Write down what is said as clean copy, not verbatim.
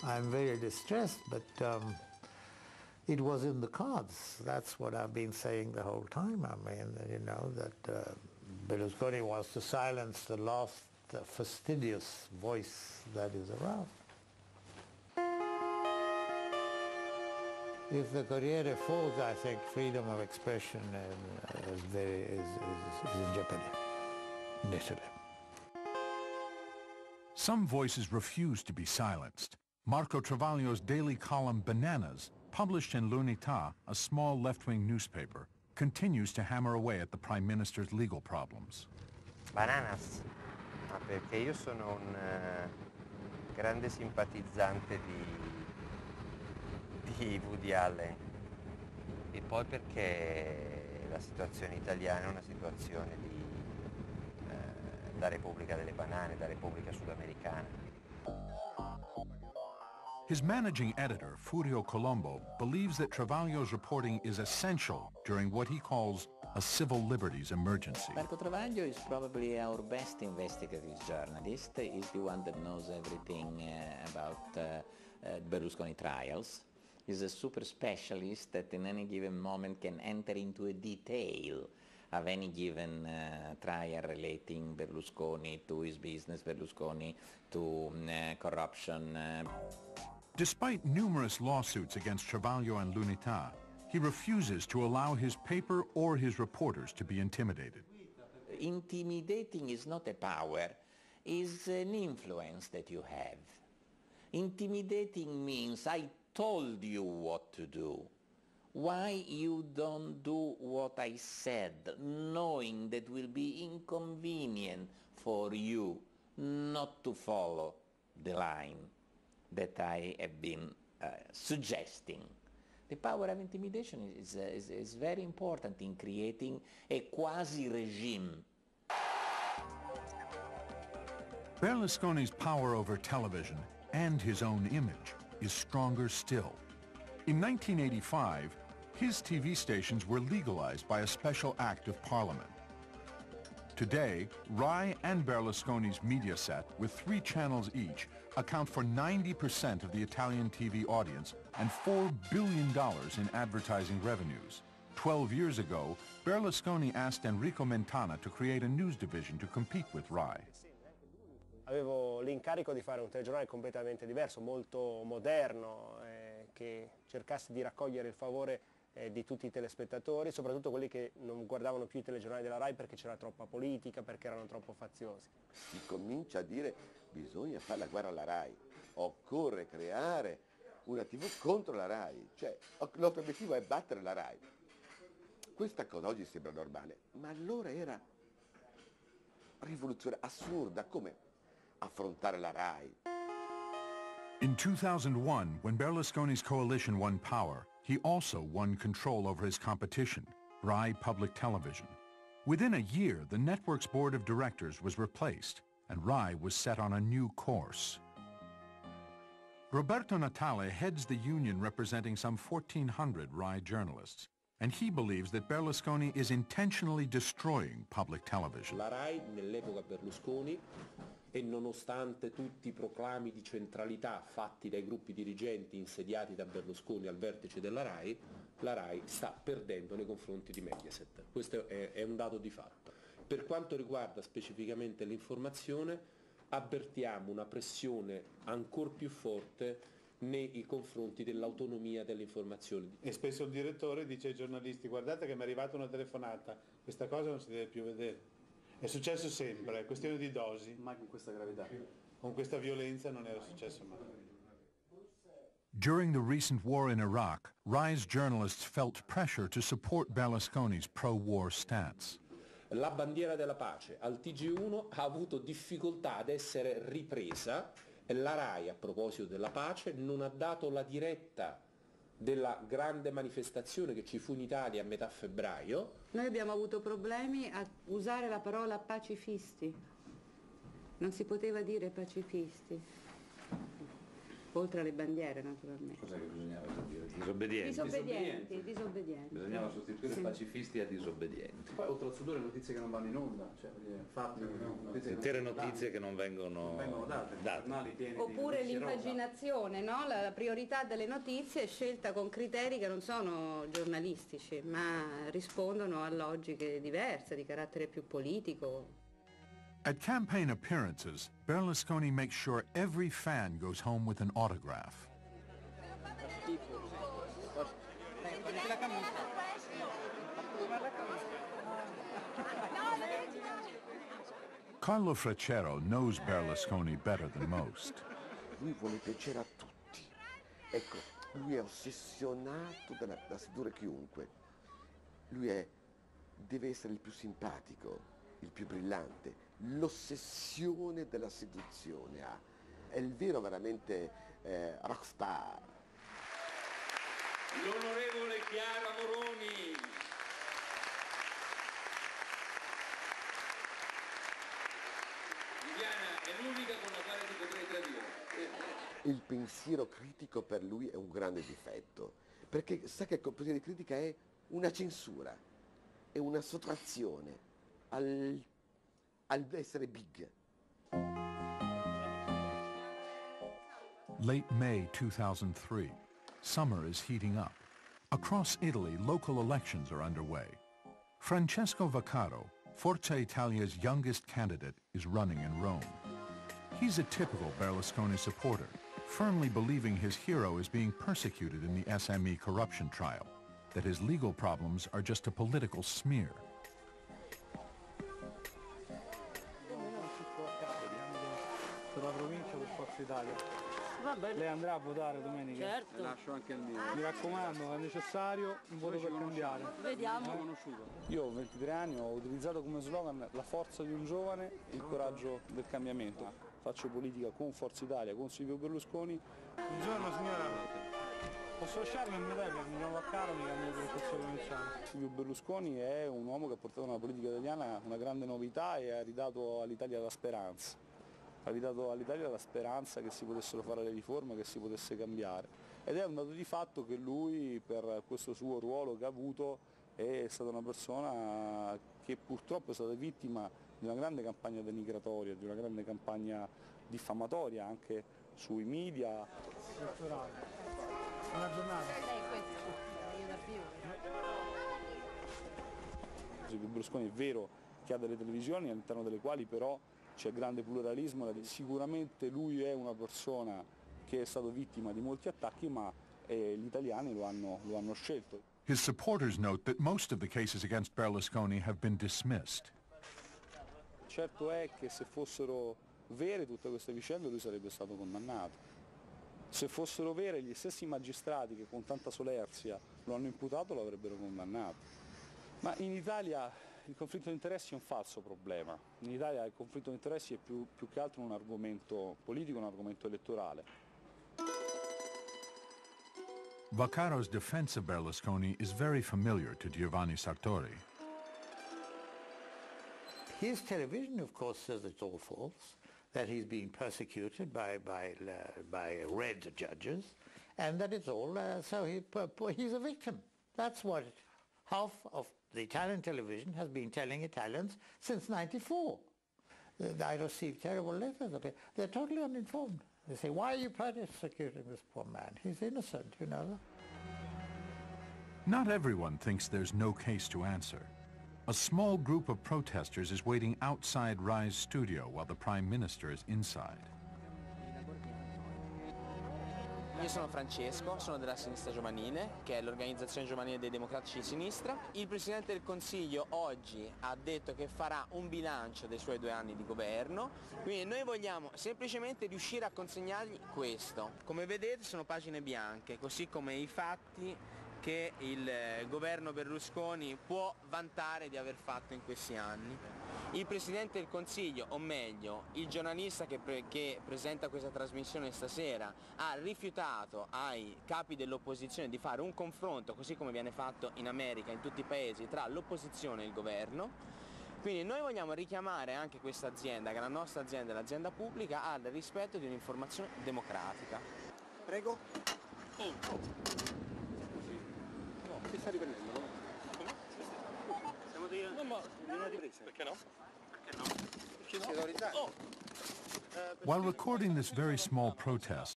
I'm very distressed, but it was in the cards. That's what I've been saying the whole time. I mean, you know, that Berlusconi wants to silence the last fastidious voice that is around. If the Corriere falls, I think freedom of expression is in jeopardy in Italy. Some voices refuse to be silenced. Marco Travaglio's daily column Bananas, published in L'Unità, a small left-wing newspaper, continues to hammer away at the Prime Minister's legal problems. Bananas? Ma perché io sono un grande simpatizzante di Woody Allen e poi perché la situazione italiana è una situazione da Repubblica delle Banane, da Repubblica Sudamericana. His managing editor, Furio Colombo, believes that Travaglio's reporting is essential during what he calls a civil liberties emergency. Marco Travaglio is probably our best investigative journalist. He's the one that knows everything about Berlusconi trials. He's a super specialist that in any given moment can enter into a detail of any given trial relating Berlusconi to his business, Berlusconi to corruption. Despite numerous lawsuits against Travaglio and L'Unità, he refuses to allow his paper or his reporters to be intimidated. Intimidating is not a power, it's an influence that you have. Intimidating means I told you what to do. Why you don't do what I said, knowing that will be inconvenient for you not to follow the line that I have been suggesting. The power of intimidation is very important in creating a quasi-regime. Berlusconi's power over television and his own image is stronger still. In 1985, his TV stations were legalized by a special act of Parliament. Today, Rai and Berlusconi's media set, with 3 channels each, account for 90% of the Italian TV audience and $4 billion in advertising revenues. 12 years ago, Berlusconi asked Enrico Mentana to create a news division to compete with Rai. Avevo l'incarico di fare un telegiornale completamente diverso, molto moderno, che cercasse di raccogliere il favore di tutti i telespettatori, soprattutto quelli che non guardavano più i telegiornali della Rai perché c'era troppa politica, perché erano troppo faziosi. Si comincia a dire bisogna fare la guerra alla Rai, occorre creare una TV contro la Rai, cioè il nostro obiettivo è battere la Rai. Questa cosa oggi sembra normale, ma allora era rivoluzione assurda, come affrontare la Rai. In 2001, when Berlusconi's coalition won power, he also won control over his competition, Rai Public Television. Within a year, the network's board of directors was replaced, and Rai was set on a new course. Roberto Natale heads the union representing some 1,400 Rai journalists, and he believes that Berlusconi is intentionally destroying public television. La Rai, nell'epoca Berlusconi, e nonostante tutti i proclami di centralità fatti dai gruppi dirigenti insediati da Berlusconi al vertice della Rai, la Rai sta perdendo nei confronti di Mediaset. Questo è un dato di fatto. Per quanto riguarda specificamente l'informazione, avvertiamo una pressione ancor più forte nei confronti dell'autonomia dell'informazione. E spesso il direttore dice ai giornalisti: guardate che mi è arrivata una telefonata, questa cosa non si deve più vedere. È successo sempre, è questione di dosi. Mai con questa gravità. Con questa violenza non era successo mai. During the recent war in Iraq, Rai's journalists felt pressure to support Berlusconi's pro-war stance. La bandiera della pace al TG1 ha avuto difficoltà ad essere ripresa e la Rai, a proposito della pace, non ha dato la diretta della grande manifestazione che ci fu in Italia a metà febbraio. Noi abbiamo avuto problemi a usare la parola pacifisti, non si poteva dire pacifisti. oltre alle bandiere naturalmente. Cos'è che bisognava dire? Disobbedienti. Disobbedienti. Bisognava sostituire Sì. pacifisti a disobbedienti. Poi oltre al sudore notizie che non vanno in onda, cioè fatti, Intere notizie che non vengono date. Oppure l'impaginazione, no? La priorità delle notizie è scelta con criteri che non sono giornalistici, ma rispondono a logiche diverse, di carattere più politico. At campaign appearances, Berlusconi makes sure every fan goes home with an autograph. Carlo Freccero knows Berlusconi better than most. Lui vuole piacere a tutti. Ecco, lui è ossessionato da sedurre chiunque. Deve essere il più simpatico, il più brillante. L'ossessione della seduzione ha. È il vero veramente rockstar. L'onorevole Chiara Moroni. Viviana è l'unica con la quale ti potrei tradire. Il pensiero critico per lui è un grande difetto, perché sa che il pensiero di critica è una censura, è una sottrazione all'essere big. Late May 2003. Summer is heating up. Across Italy, local elections are underway. Francesco Vaccaro, Forza Italia's youngest candidate, is running in Rome. He's a typical Berlusconi supporter, firmly believing his hero is being persecuted in the SME corruption trial, that his legal problems are just a political smear. La provincia per Forza Italia. Lei andrà a votare domenica? Certo. Lascio anche il mio. Mi raccomando, è necessario un voto per cambiare. Vediamo. Io ho 23 anni, ho utilizzato come slogan la forza di un giovane e il coraggio del cambiamento. Faccio politica con Forza Italia, con Silvio Berlusconi. Buongiorno signora. Posso lasciarmi il mio tempo? Mi chiamo Vaccaro, mi candidato per Consiglio provinciale. Silvio Berlusconi è un uomo che ha portato nella politica italiana una grande novità e ha ridato all'Italia la speranza. Ha ridato all'Italia la speranza che si potessero fare le riforme, che si potesse cambiare. Ed è un dato di fatto che lui, per questo suo ruolo che ha avuto, è stata una persona che purtroppo è stata vittima di una grande campagna denigratoria, di una grande campagna diffamatoria anche sui media. Buona giornata. Silvio Berlusconi è vero che ha delle televisioni all'interno delle quali però c'è grande pluralismo, sicuramente lui è una persona che è stato vittima di molti attacchi, ma gli italiani lo hanno scelto. His supporters note that most of the cases against Berlusconi have been dismissed. Certo è che se fossero vere tutte queste vicende lui sarebbe stato condannato. Se fossero vere gli stessi magistrati che con tanta solerzia lo hanno imputato lo avrebbero condannato. Ma in Italia il conflitto di interessi è un falso problema. In Italia il conflitto di interessi è più che altro un argomento politico, un argomento elettorale. Vaccaro's defense of Berlusconi is very familiar to Giovanni Sartori. His television, of course, says it's all false, that he's being persecuted by red judges, and that it's all, so he's a victim. That's what half of the Italian television has been telling Italians since '94. I received terrible letters. They're totally uninformed. They say, why are you persecuting this poor man? He's innocent, you know. Not everyone thinks there's no case to answer. A small group of protesters is waiting outside Rai's studio while the Prime Minister is inside. Io sono Francesco, sono della Sinistra Giovanile, che è l'organizzazione giovanile dei democratici di sinistra. Il Presidente del Consiglio oggi ha detto che farà un bilancio dei suoi 2 anni di governo, quindi noi vogliamo semplicemente riuscire a consegnargli questo. Come vedete sono pagine bianche, così come i fatti che il governo Berlusconi può vantare di aver fatto in questi anni. Il Presidente del Consiglio, o meglio, il giornalista che presenta questa trasmissione stasera, ha rifiutato ai capi dell'opposizione di fare un confronto, così come viene fatto in America, in tutti i paesi, tra l'opposizione e il governo. Quindi noi vogliamo richiamare anche questa azienda, che è la nostra azienda, l'azienda pubblica, al rispetto di un'informazione democratica. Prego. No, si sta riprendendo, no? Come? Siamo di una ripresa. Perché no? Perché no? Perché no? While recording this very small protest,